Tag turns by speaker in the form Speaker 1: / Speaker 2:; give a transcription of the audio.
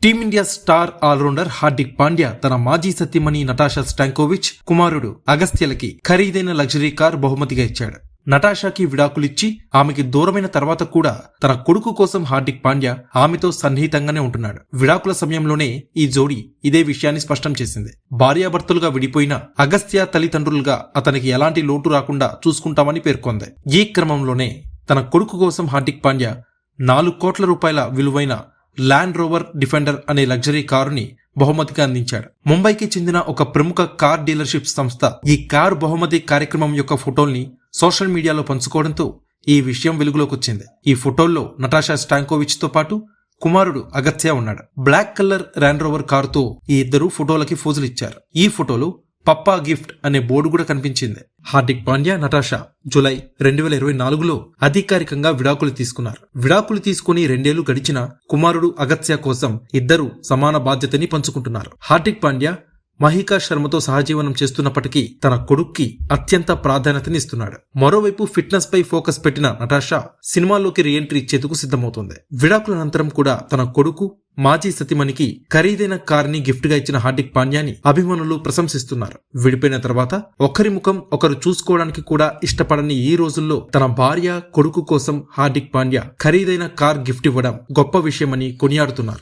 Speaker 1: Team India star all rounder Hardik Pandya తన మాజీ సతీమణి నటాషా స్టాంకోవిచ్ కుమారుడు అగస్త్యలకి ఖరీదైన లగ్జరీ కార్ బహుమతిగా ఇచ్చాడు. నటాషాకి విడాకులిచ్చి ఆమెకి దూరమైన తర్వాత కూడా తన కొడుకు కోసం హార్దిక్ పాండ్యా ఆమెతో సన్నిహితంగానే ఉంటున్నాడు. విడాకుల సమయంలోనే ఈ జోడీ ఇదే విషయాన్ని స్పష్టం చేసింది. భార్యాభర్తలుగా విడిపోయిన అగస్త్య తల్లిదండ్రులుగా అతనికి ఎలాంటి లోటు రాకుండా చూసుకుంటామని పేర్కొంది. ఈ క్రమంలోనే తన కొడుకు కోసం హార్దిక్ పాండ్యా 4 కోట్ల రూపాయల విలువైన ల్యాండ్ రోవర్ డిఫెండర్ అనే లగ్జరీ కారుని బహుమతిగా అందించాడు. ముంబైకి చెందిన ఒక ప్రముఖ కార్ డీలర్షిప్ సంస్థ ఈ కారు బహుమతి కార్యక్రమం యొక్క ఫోటోల్ని సోషల్ మీడియాలో పంచుకోవడంతో ఈ విషయం వెలుగులోకి వచ్చింది. ఈ ఫోటోల్లో నటాషా స్టాంకోవిచ్ తో పాటు కుమారుడు అగస్త్య ఉన్నాడు. బ్లాక్ కలర్ ల్యాండ్ రోవర్ కారుతో ఈ ఇద్దరు ఫోటోలకి ఫోజులు ఇచ్చారు. ఈ ఫోటోలో పప్పా గిఫ్ట్ అనే బోర్డు కూడా కనిపించింది. హార్దిక్ పాండ్యా, నటాషా జూలై 2024లో అధికారికంగా విడాకులు తీసుకున్నారు. విడాకులు తీసుకుని 2 ఏళ్లు గడిచిన కుమారుడు అగస్త్య కోసం ఇద్దరు సమాన బాధ్యతని పంచుకుంటున్నారు. హార్దిక్ పాండ్యా మహికా శర్మతో సహజీవనం చేస్తున్నప్పటికీ తన కొడుక్కి అత్యంత ప్రాధాన్యతనిస్తున్నాడు. మరోవైపు ఫిట్నెస్ పై ఫోకస్ పెట్టిన నటాషా సినిమాల్లోకి రీఎంట్రీ ఇచ్చేందుకు సిద్ధమవుతోంది. విడాకుల అనంతరం కూడా తన కొడుకు మాజీ సతీమణికి ఖరీదైన కారుని గిఫ్ట్ గా ఇచ్చిన హార్దిక్ పాండ్యాని అభిమానులు ప్రశంసిస్తున్నారు. విడిపోయిన తర్వాత ఒకరి ముఖం ఒకరు చూసుకోవడానికి కూడా ఇష్టపడని ఈ రోజుల్లో తన భార్య, కొడుకు కోసం హార్దిక్ పాండ్యా ఖరీదైన కార్ గిఫ్ట్ ఇవ్వడం గొప్ప విషయమని కొనియాడుతున్నారు.